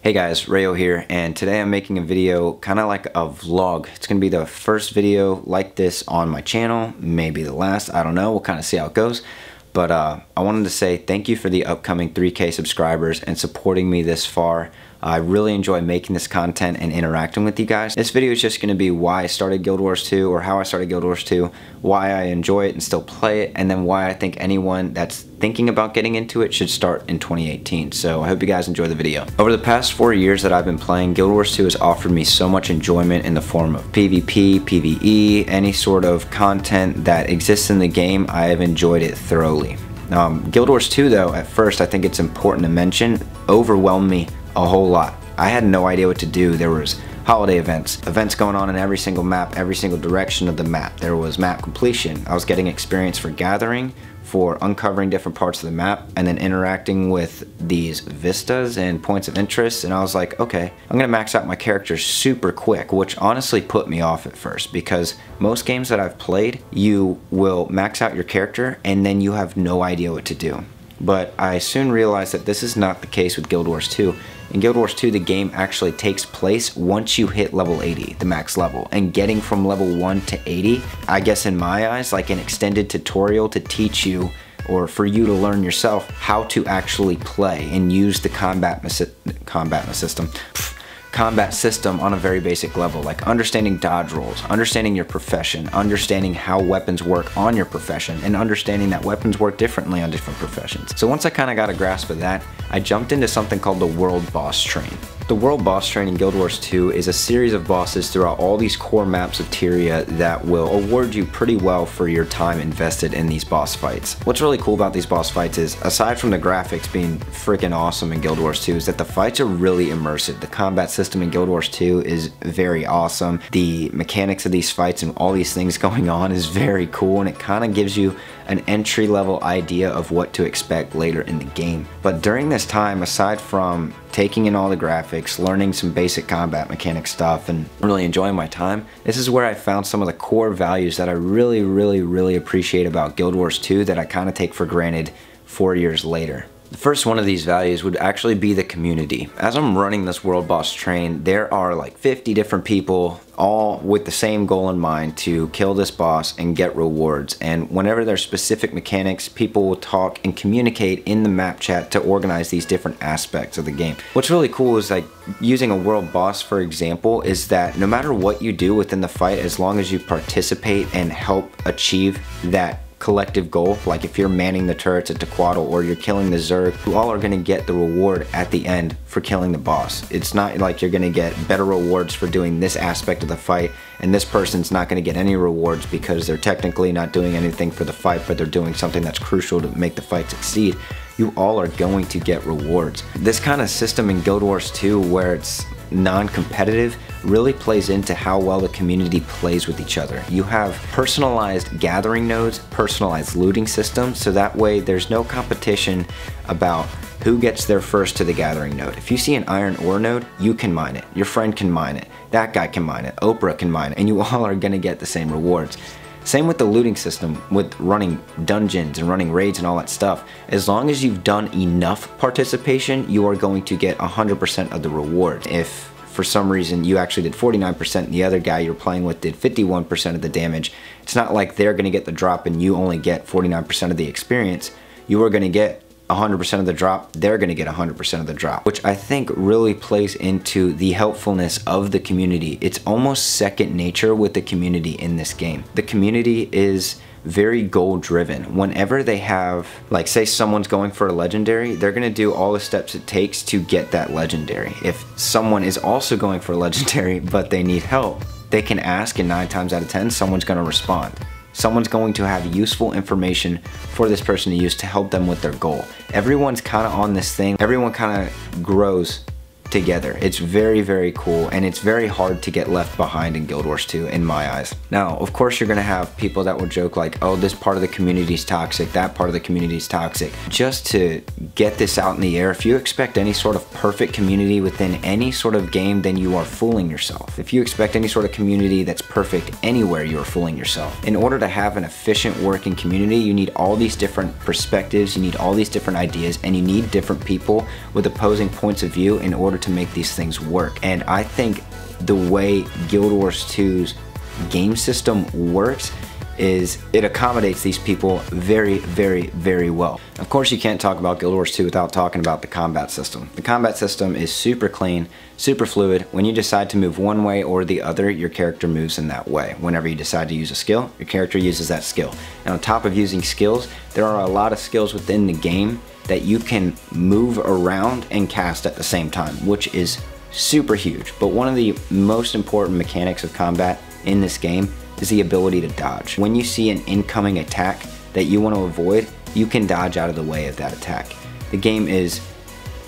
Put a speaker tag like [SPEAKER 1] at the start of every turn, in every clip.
[SPEAKER 1] Hey guys, Rayo here, and today I'm making a video kind of like a vlog. It's going to be the first video like this on my channel, maybe the last, I don't know, we'll kind of see how it goes. But I wanted to say thank you for the upcoming 3K subscribers and supporting me this far. I really enjoy making this content and interacting with you guys. This video is just going to be why I started Guild Wars 2, or how I started Guild Wars 2, why I enjoy it and still play it, and then why I think anyone that's thinking about getting into it should start in 2018. So I hope you guys enjoy the video. Over the past 4 years that I've been playing, Guild Wars 2 has offered me so much enjoyment in the form of PvP, PvE, any sort of content that exists in the game. I have enjoyed it thoroughly. Guild Wars 2 though, at first I think it's important to mention, overwhelmed me a whole lot. I had no idea what to do. There was holiday events going on in every single map, every single direction of the map. There was map completion. I was getting experience for gathering, for uncovering different parts of the map, and then interacting with these vistas and points of interest. And I was like, okay, I'm gonna max out my character super quick, which honestly put me off at first, because most games that I've played, you will max out your character and then you have no idea what to do. But I soon realized that this is not the case with Guild Wars 2. In Guild Wars 2, the game actually takes place once you hit level 80, the max level. And getting from level 1 to 80, I guess in my eyes, like an extended tutorial to teach you, or for you to learn yourself, how to actually play and use the combat system on a very basic level, like understanding dodge rolls, understanding your profession, understanding how weapons work on your profession, and understanding that weapons work differently on different professions. So once I kind of got a grasp of that, I jumped into something called the World Boss Train. The World Boss Train in Guild Wars 2 is a series of bosses throughout all these core maps of Tyria that will award you pretty well for your time invested in these boss fights. What's really cool about these boss fights is, aside from the graphics being freaking awesome in Guild Wars 2, is that the fights are really immersive. The combat system in Guild Wars 2 is very awesome. The mechanics of these fights and all these things going on is very cool, and it kind of gives you an entry-level idea of what to expect later in the game. But during this time, aside from taking in all the graphics, learning some basic combat mechanic stuff, and really enjoying my time, this is where I found some of the core values that I really appreciate about Guild Wars 2 that I kind of take for granted 4 years later. The first one of these values would actually be the community. As I'm running this World Boss Train, there are like 50 different people, all with the same goal in mind, to kill this boss and get rewards. And whenever there's specific mechanics, people will talk and communicate in the map chat to organize these different aspects of the game. What's really cool is, like, using a world boss for example, is that no matter what you do within the fight, as long as you participate and help achieve that collective goal, like if you're manning the turrets at Tequatl or you're killing the Zerg, you all are going to get the reward at the end for killing the boss. It's not like you're going to get better rewards for doing this aspect of the fight, and this person's not going to get any rewards because they're technically not doing anything for the fight, but they're doing something that's crucial to make the fight succeed. You all are going to get rewards. This kind of system in Guild Wars 2, where it's non-competitive, really plays into how well the community plays with each other. You have personalized gathering nodes, personalized looting systems, so that way there's no competition about who gets there first to the gathering node. If you see an iron ore node, you can mine it, your friend can mine it, that guy can mine it, Oprah can mine it, and you all are going to get the same rewards. Same with the looting system, with running dungeons and running raids and all that stuff. As long as you've done enough participation, you are going to get 100% of the reward. If for some reason you actually did 49% and the other guy you're playing with did 51% of the damage, it's not like they're going to get the drop and you only get 49% of the experience. You are going to get 100% of the drop, they're going to get 100% of the drop, which I think really plays into the helpfulness of the community. It's almost second nature with the community in this game. The community is very goal driven. Whenever they have, like, say someone's going for a legendary, they're going to do all the steps it takes to get that legendary. If someone is also going for a legendary but they need help, they can ask, and 9 times out of 10 someone's going to respond. Someone's going to have useful information for this person to use to help them with their goal. Everyone's kind of on this thing. Everyone kind of grows together. It's very cool, and it's very hard to get left behind in Guild Wars 2 in my eyes. Now, of course, you're gonna have people that will joke like, oh, this part of the community is toxic, that part of the community is toxic. Just to get this out in the air, if you expect any sort of perfect community within any sort of game, then you are fooling yourself. If you expect any sort of community that's perfect anywhere, you are fooling yourself. In order to have an efficient working community, you need all these different perspectives, you need all these different ideas, and you need different people with opposing points of view in order to make these things work. And I think the way Guild Wars 2's game system works is it accommodates these people very, very, very well. Of course, you can't talk about Guild Wars 2 without talking about the combat system. The combat system is super clean, super fluid. When you decide to move one way or the other, your character moves in that way. Whenever you decide to use a skill, your character uses that skill. And on top of using skills, there are a lot of skills within the game that you can move around and cast at the same time, which is super huge. But one of the most important mechanics of combat in this game is the ability to dodge. When you see an incoming attack that you want to avoid, you can dodge out of the way of that attack. The game is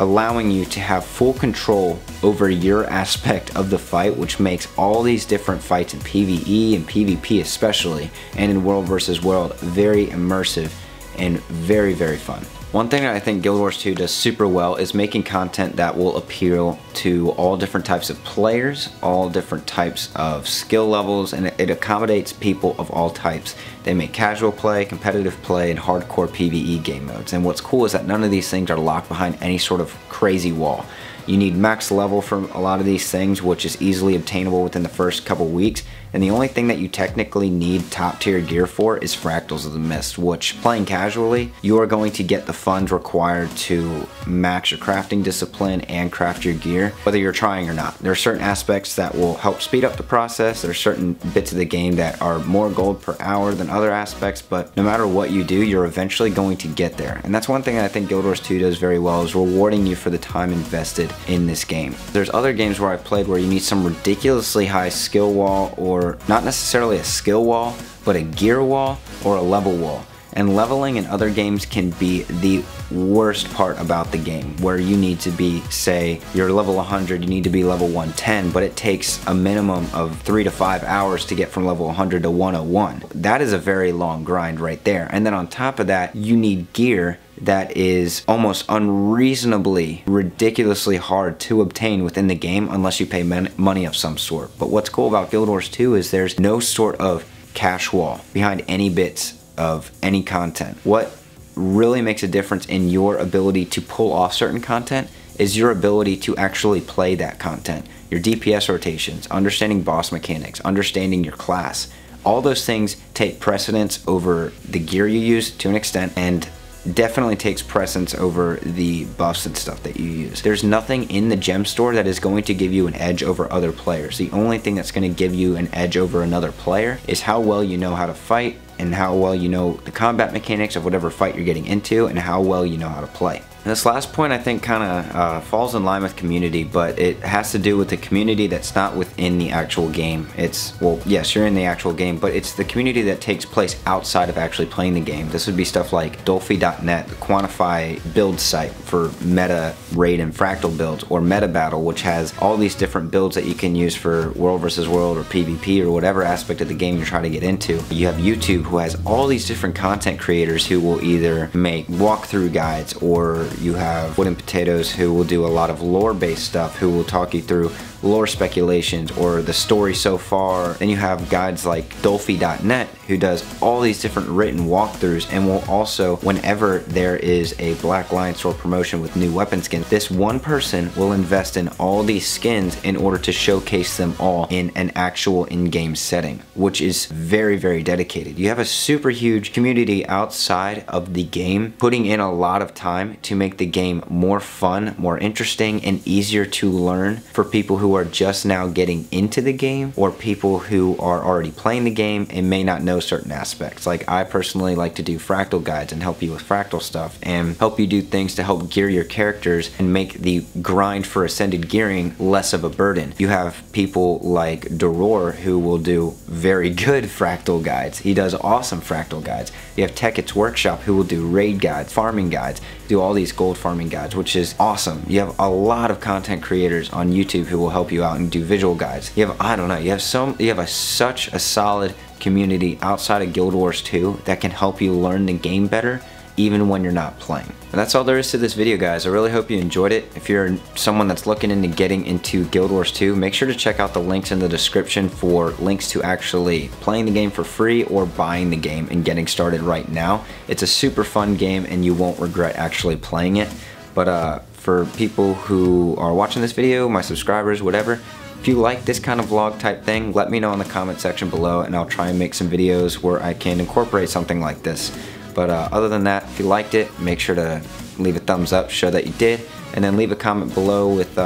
[SPEAKER 1] allowing you to have full control over your aspect of the fight, which makes all these different fights in PvE and PvP especially, and in World vs. World, very immersive and very, very fun. One thing that I think Guild Wars 2 does super well is making content that will appeal to all different types of players, all different types of skill levels, and it accommodates people of all types. They make casual play, competitive play, and hardcore PvE game modes. And what's cool is that none of these things are locked behind any sort of crazy wall. You need max level for a lot of these things, which is easily obtainable within the first couple weeks. And the only thing that you technically need top tier gear for is Fractals of the Mist, which, playing casually, you are going to get the funds required to max your crafting discipline and craft your gear, whether you're trying or not. There are certain aspects that will help speed up the process. There are certain bits of the game that are more gold per hour than other aspects, but no matter what you do, you're eventually going to get there. And that's one thing that I think Guild Wars 2 does very well, is rewarding you for the time invested in this game. There's other games where I've played where you need some ridiculously high skill wall, or not necessarily a skill wall, but a gear wall or a level wall. And leveling in other games can be the worst part about the game, where you need to be, say, you're level 100, you need to be level 110, but it takes a minimum of 3 to 5 hours to get from level 100 to 101. That is a very long grind right there. And then on top of that, you need gear that is almost unreasonably, ridiculously hard to obtain within the game unless you pay money of some sort. But what's cool about Guild Wars 2 is there's no sort of cash wall behind any bits of any content. What really makes a difference in your ability to pull off certain content is your ability to actually play that content. Your DPS rotations, understanding boss mechanics, understanding your class. All those things take precedence over the gear you use to an extent, and definitely takes precedence over the buffs and stuff that you use. There's nothing in the gem store that is going to give you an edge over other players. The only thing that's going to give you an edge over another player is how well you know how to fight, and how well you know the combat mechanics of whatever fight you're getting into, and how well you know how to play. And this last point I think kind of falls in line with community, but it has to do with the community that's not within the actual game. It's, well, yes, you're in the actual game, but it's the community that takes place outside of actually playing the game. This would be stuff like Dolphy.net, the Quantify build site for meta raid and fractal builds, or Meta Battle, which has all these different builds that you can use for World vs. World or PvP or whatever aspect of the game you're trying to get into. You have YouTube, who has all these different content creators who will either make walkthrough guides, or you have Wooden Potatoes, who will do a lot of lore-based stuff, who will talk you through lore speculations or the story so far. Then you have guides like Dolphy.net, who does all these different written walkthroughs, and will also, whenever there is a Black Lion store promotion with new weapon skins, this one person will invest in all these skins in order to showcase them all in an actual in-game setting, which is very, very dedicated. You have a super huge community outside of the game putting in a lot of time to make the game more fun, more interesting, and easier to learn for people who are just now getting into the game, or people who are already playing the game and may not know certain aspects. Like, I personally like to do fractal guides and help you with fractal stuff, and help you do things to help gear your characters and make the grind for ascended gearing less of a burden. You have people like Doror, who will do very good fractal guides. He does awesome fractal guides. You have Teket's Workshop, who will do raid guides, farming guides, do all these gold farming guides, which is awesome. You have a lot of content creators on YouTube who will help you out and do visual guides. You have, I don't know, you have such a solid community outside of Guild Wars 2 that can help you learn the game better even when you're not playing. And that's all there is to this video, guys. I really hope you enjoyed it. If you're someone that's looking into getting into Guild Wars 2, make sure to check out the links in the description for links to actually playing the game for free or buying the game and getting started right now. It's a super fun game and you won't regret actually playing it. But for people who are watching this video, my subscribers, whatever. If you like this kind of vlog type thing, let me know in the comment section below and I'll try and make some videos where I can incorporate something like this. But other than that, if you liked it, make sure to leave a thumbs up, show that you did, and then leave a comment below with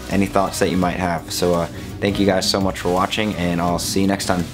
[SPEAKER 1] any thoughts that you might have. So thank you guys so much for watching, and I'll see you next time.